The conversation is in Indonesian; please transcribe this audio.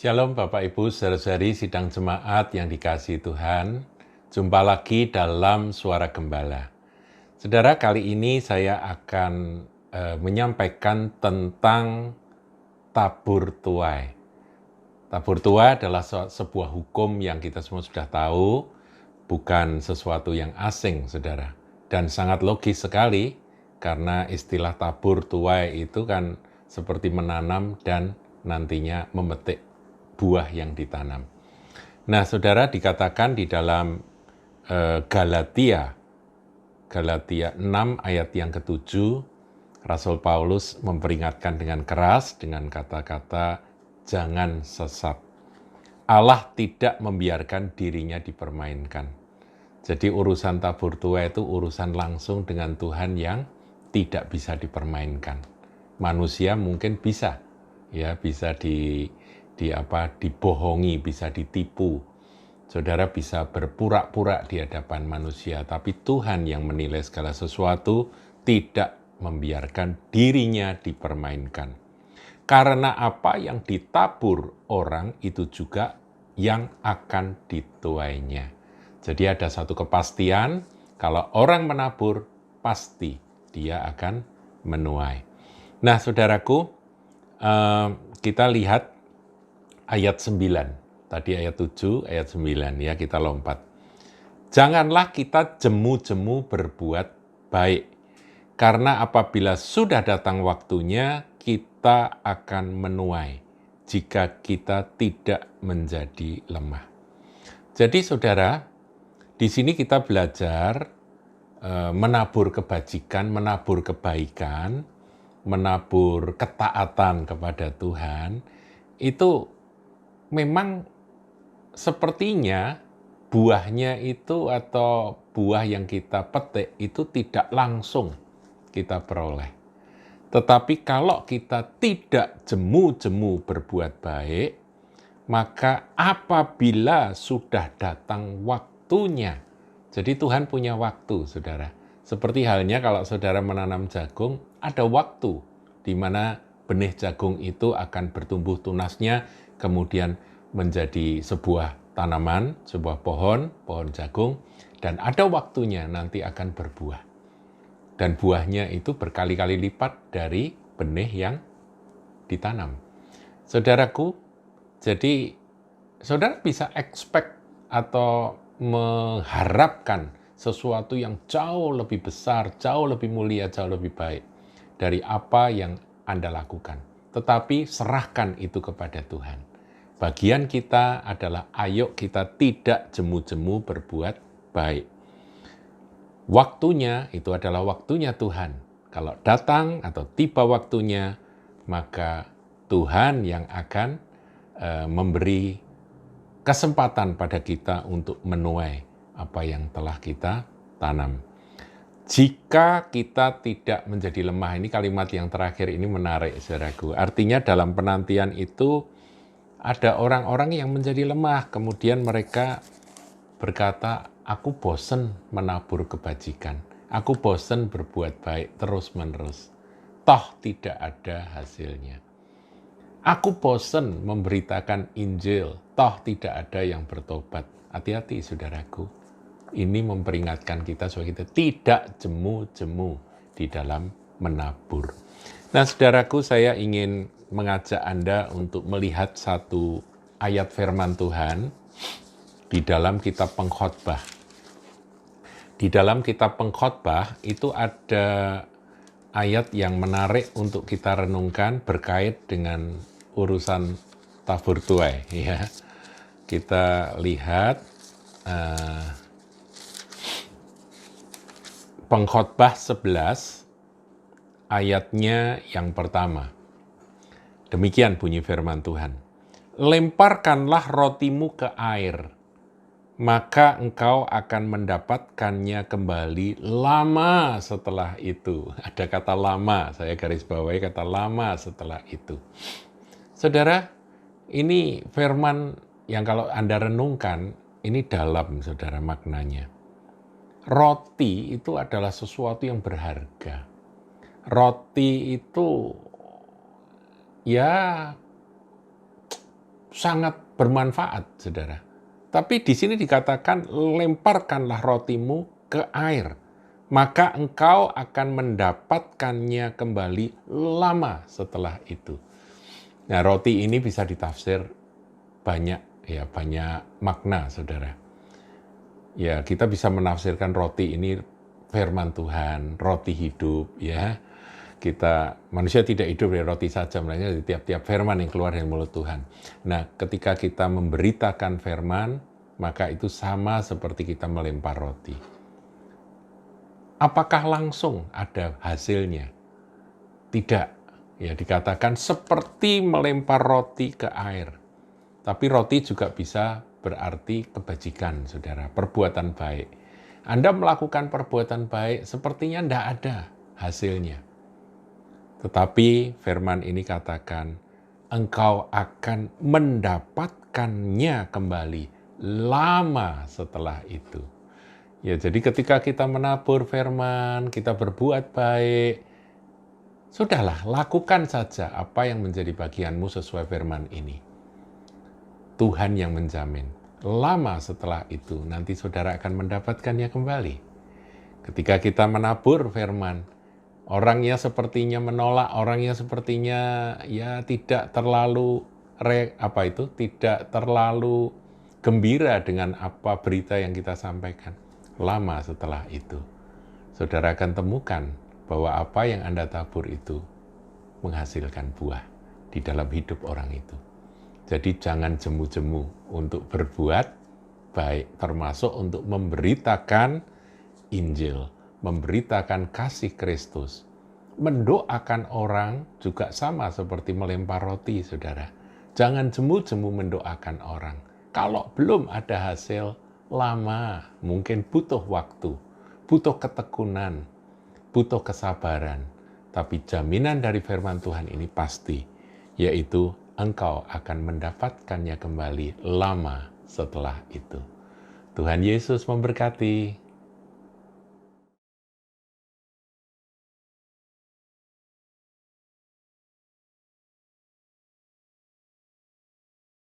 Shalom Bapak Ibu, saudara-saudari sidang jemaat yang dikasihi Tuhan. Jumpa lagi dalam Suara Gembala. Saudara, kali ini saya akan menyampaikan tentang tabur tuai. Tabur tuai adalah sebuah hukum yang kita semua sudah tahu, bukan sesuatu yang asing, saudara. Dan sangat logis sekali, karena istilah tabur tuai itu kan seperti menanam dan nantinya memetik buah yang ditanam. Nah, saudara, dikatakan di dalam Galatia 6 ayat yang ke-7, Rasul Paulus memperingatkan dengan keras dengan kata-kata jangan sesat. Allah tidak membiarkan dirinya dipermainkan. Jadi urusan tabur tuai itu urusan langsung dengan Tuhan yang tidak bisa dipermainkan. Manusia mungkin bisa, ya bisa dibohongi, bisa ditipu. Saudara bisa berpura-pura di hadapan manusia, tapi Tuhan yang menilai segala sesuatu tidak membiarkan dirinya dipermainkan. Karena apa yang ditabur orang itu juga yang akan dituainya. Jadi ada satu kepastian, kalau orang menabur, pasti dia akan menuai. Nah, saudaraku, kita lihat ayat 9. Tadi ayat 7, ayat 9 ya, kita lompat. Janganlah kita jemu-jemu berbuat baik, karena apabila sudah datang waktunya, kita akan menuai jika kita tidak menjadi lemah. Jadi saudara, di sini kita belajar menabur kebajikan, menabur kebaikan, menabur ketaatan kepada Tuhan, itu memang sepertinya buahnya itu atau buah yang kita petik itu tidak langsung kita peroleh. Tetapi kalau kita tidak jemu-jemu berbuat baik, maka apabila sudah datang waktunya, jadi Tuhan punya waktu, saudara. Seperti halnya kalau saudara menanam jagung, ada waktu di mana benih jagung itu akan bertumbuh tunasnya, kemudian menjadi sebuah tanaman, sebuah pohon jagung, dan ada waktunya nanti akan berbuah. Dan buahnya itu berkali-kali lipat dari benih yang ditanam. Saudaraku, jadi saudara bisa expect atau mengharapkan sesuatu yang jauh lebih besar, jauh lebih mulia, jauh lebih baik dari apa yang Anda lakukan. Tetapi serahkan itu kepada Tuhan. Bagian kita adalah ayo kita tidak jemu-jemu berbuat baik. Waktunya itu adalah waktunya Tuhan. Kalau datang atau tiba waktunya, maka Tuhan yang akan memberi kesempatan pada kita untuk menuai apa yang telah kita tanam. Jika kita tidak menjadi lemah, ini kalimat yang terakhir ini menarik, saudaraku. Artinya dalam penantian itu ada orang-orang yang menjadi lemah, kemudian mereka berkata, aku bosan menabur kebajikan, aku bosan berbuat baik terus-menerus, toh tidak ada hasilnya. Aku bosan memberitakan Injil, toh tidak ada yang bertobat. Hati-hati, saudaraku. Ini memperingatkan kita supaya kita tidak jemu-jemu di dalam menabur. Nah, saudaraku, saya ingin mengajak Anda untuk melihat satu ayat firman Tuhan di dalam kitab Pengkhotbah. Di dalam kitab Pengkhotbah itu ada ayat yang menarik untuk kita renungkan berkait dengan urusan tabur tuai. Ya. Kita lihat Pengkhotbah 11 ayatnya yang pertama. Demikian bunyi firman Tuhan. Lemparkanlah rotimu ke air, maka engkau akan mendapatkannya kembali lama setelah itu. Ada kata lama, saya garis bawahi kata lama setelah itu. Saudara, ini firman yang kalau Anda renungkan, ini dalam, saudara, maknanya. Roti itu adalah sesuatu yang berharga. Roti itu, ya sangat bermanfaat, saudara. Tapi di sini dikatakan, lemparkanlah rotimu ke air, maka engkau akan mendapatkannya kembali lama setelah itu. Nah, roti ini bisa ditafsir banyak makna, saudara. Ya, kita bisa menafsirkan roti ini firman Tuhan, roti hidup, ya. Manusia tidak hidup dari roti saja, melainkan dari tiap-tiap firman yang keluar dari mulut Tuhan. Nah, ketika kita memberitakan firman, maka itu sama seperti kita melempar roti. Apakah langsung ada hasilnya? Tidak. Ya, dikatakan seperti melempar roti ke air. Tapi roti juga bisa berarti kebajikan, saudara, perbuatan baik. Anda melakukan perbuatan baik, sepertinya tidak ada hasilnya. Tetapi firman ini katakan, engkau akan mendapatkannya kembali lama setelah itu. Ya, jadi ketika kita menabur firman, kita berbuat baik, sudahlah, lakukan saja apa yang menjadi bagianmu sesuai firman ini. Tuhan yang menjamin, lama setelah itu nanti saudara akan mendapatkannya kembali. Ketika kita menabur firman, orangnya sepertinya menolak, orangnya sepertinya tidak terlalu tidak terlalu gembira dengan apa berita yang kita sampaikan. Lama setelah itu, saudara akan temukan bahwa apa yang Anda tabur itu menghasilkan buah di dalam hidup orang itu. Jadi jangan jemu-jemu untuk berbuat baik, termasuk untuk memberitakan Injil, memberitakan kasih Kristus. Mendoakan orang juga sama seperti melempar roti, saudara. Jangan jemu-jemu mendoakan orang. Kalau belum ada hasil, lama, mungkin butuh waktu, butuh ketekunan, butuh kesabaran. Tapi jaminan dari firman Tuhan ini pasti, yaitu engkau akan mendapatkannya kembali lama setelah itu. Tuhan Yesus memberkati.